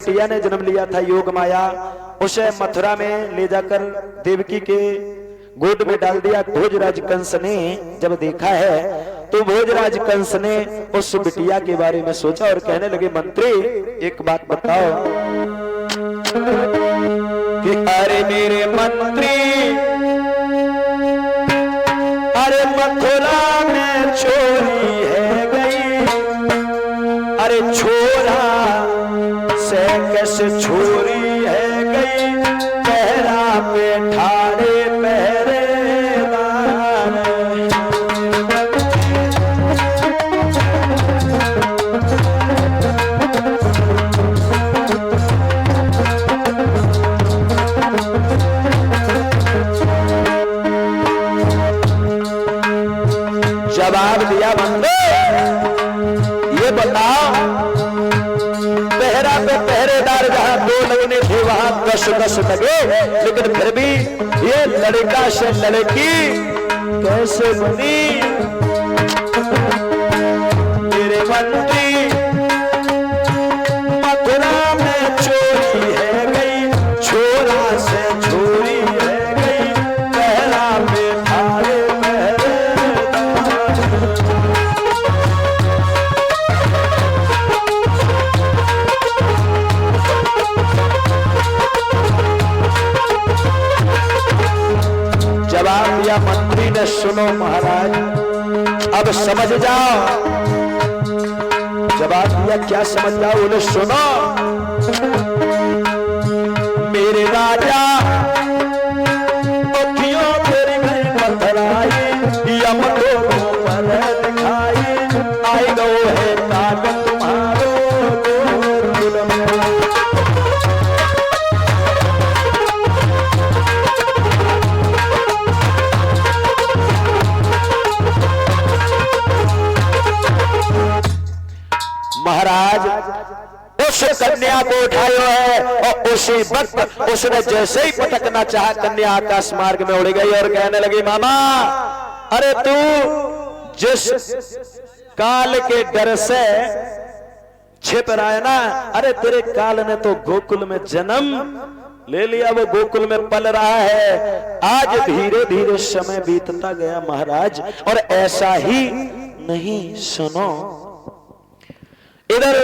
बिटिया ने जन्म लिया था योग माया, उसे मथुरा में ले जाकर देवकी के गोद में डाल दिया। भोजराज कंस ने जब देखा है तो भोजराज कंस ने उस बिटिया के बारे में सोचा और कहने लगे, मंत्री एक बात बताओ कि अरे मेरे मंत्री, अरे मथुरा में चोरी है गई, अरे छोरा से कैसे छोरी है गई, पहरा पे ठाड़े पहरेदार। जवाब दिया, बंदे ये बताओ, पहरा पे पहरेदार जहां 2 लगने थे वहां 10 लगे, लेकिन फिर भी ये लड़का से लड़की कैसे बनी? मेरे मंत्री, मथुरा में चोरी है गई, छोरा से चोरी है गई, पहरा पे ठाड़े मंत्री ने। सुनो महाराज, अब समझ जाओ। जवाब दिया, क्या समझ जाओ? बोले सुनो मेरे राजा, क्यों तेरी गई पथराई, यम को पर दिखाई, आई गो है ताकत तुम्हारो महाराज। उस कन्या को उठाया है और उसी वक्त उसने जैसे ही पटकना चाहा, कन्या आकाश मार्ग में उड़ गई और कहने लगी, मामा अरे तू जिस काल के डर से छिप रहा है ना, अरे तेरे काल ने तो गोकुल में जन्म ले लिया, वो गोकुल में पल रहा है। आज धीरे धीरे समय बीतता गया महाराज, और ऐसा ही नहीं। सुनो, इधर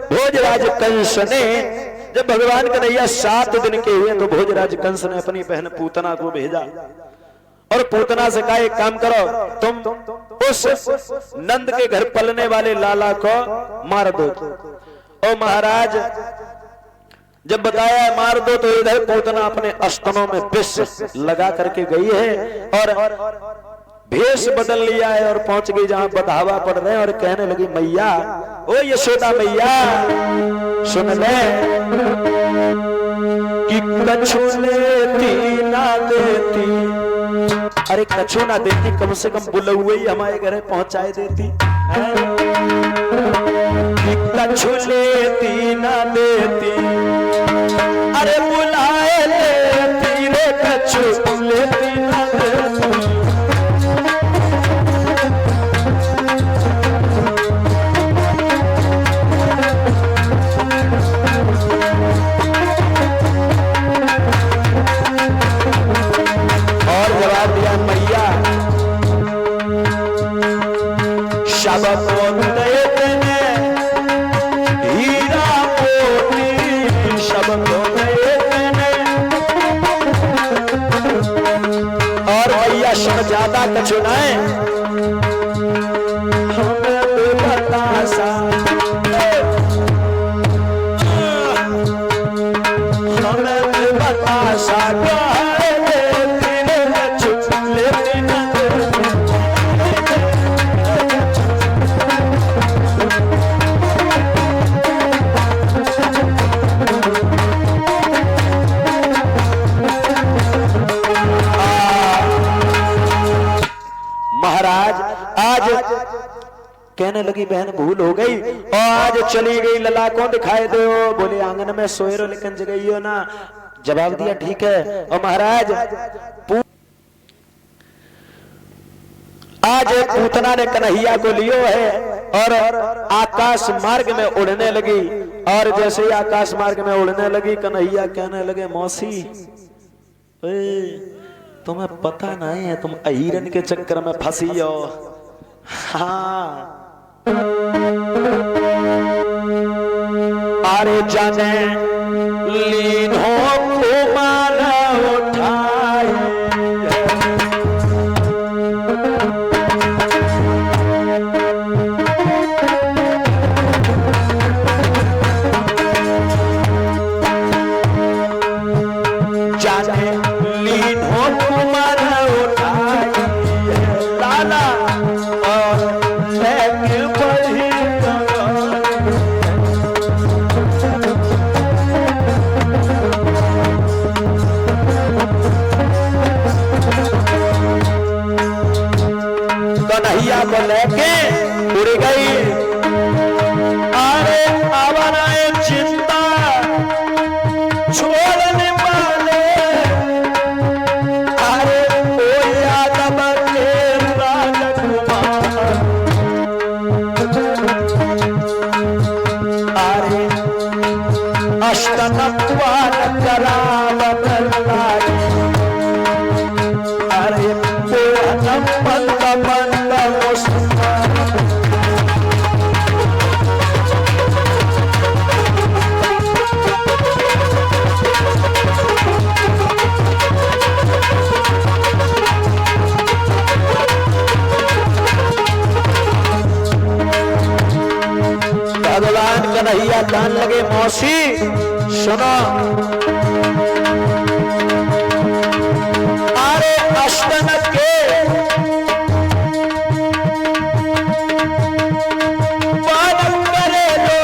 भोजराज कंस ने जब भगवान कन्हैया 7 दिन के हुए तो भोजराज कंस ने अपनी बहन पूतना को भेजा और पूतना से कहा, एक काम करो, तुम उस नंद के घर पलने वाले लाला को मार दो। और महाराज जब बताया मार दो तो इधर पूतना अपने स्तनों में विष लगा करके गई है और भेष बदल लिया है और पहुंच गई जहां बधावा पड़ रहे हैं और कहने लगी, मैया, ओ यशोदा मैया, सुन ले कि कछु लेती ना देती, अरे कछु ना देती, कम से कम बुलौए ही हमारे घर पहुंचाए देती। कि कछु लेती ना देती, अरे बुलाए लेती रे, कछु लेती ना देती। हीरा मोती सबको और भैया शहजादा का चुनाए हमें बतासा, हमें बतासा कहने लगी, बहन भूल हो गई और आज चली गई, लला को दिखाई दो। बोले आंगन में सोए रो लेकिन जगई हो ना। जवाब दिया, ठीक है। और महाराज आज पूतना ने कन्हैया को लियो है और आकाश मार्ग में उड़ने लगी। और जैसे ही आकाश मार्ग में उड़ने लगी, कन्हैया कहने लगे, मौसी तुम्हें पता नहीं है, तुम अहिरन के चक्कर में फंसी हो। हाँ अरे जाने लीन हो कुमार उठाए, जाने लीन हो कुमार उठाए लाला और लेके बढ़ी कन्हैया को लेके उड़ गई। अरे आवाराए चिंता छोड़ने वाले, अरे ओ यादव के राजकुमार, अरे अष्टनत्वान करावन लाई, अरे पूर्णम बंद बंद मुस्कान। भगवान कन्हैया कान लगे, मौसी सुनो, अरे अष्टन के पालन करे लो,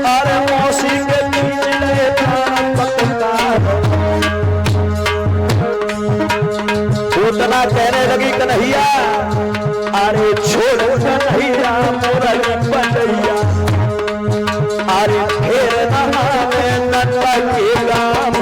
अरे मौसी के पिछले पूतना कहने लगी कन्हैया, अरे छोड़ कन्हैया मुरली बजैया, अरे फिर नहावे नंदा के गाम।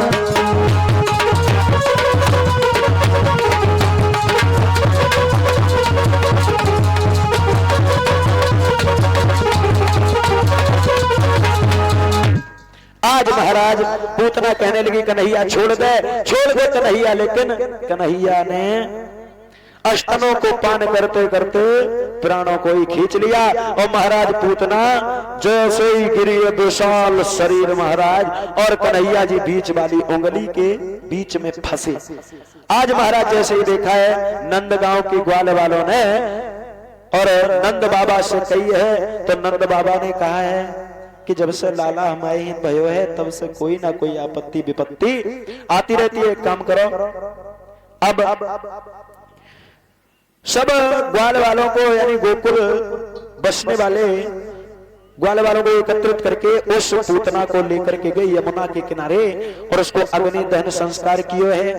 आज महाराज पूतना कहने लगी कन्हैया छोड़ दे कन्हैया, लेकिन कन्हैया ने अष्टनों को पान करते करते प्राणों को ही खींच लिया। और महाराज पूतना जैसे ही गिरी विशाल शरीर महाराज, और कन्हैया जी बीच वाली उंगली के बीच में फंसे। आज महाराज जैसे ही देखा है नंद गांव की ग्वाल वालों ने और नंद बाबा से कही है, तो नंद बाबा ने कहा है कि जब से लाला हमारे भयो है तब से कोई ना कोई आपत्ति विपत्ति आती रहती है। एक काम करो, अब सब ग्वाल वालों को यानी गोकुल बसने वाले ग्वाल वालों को एकत्रित करके उस पूतना को लेकर के गए यमुना के किनारे और उसको अग्नि दहन संस्कार किए है।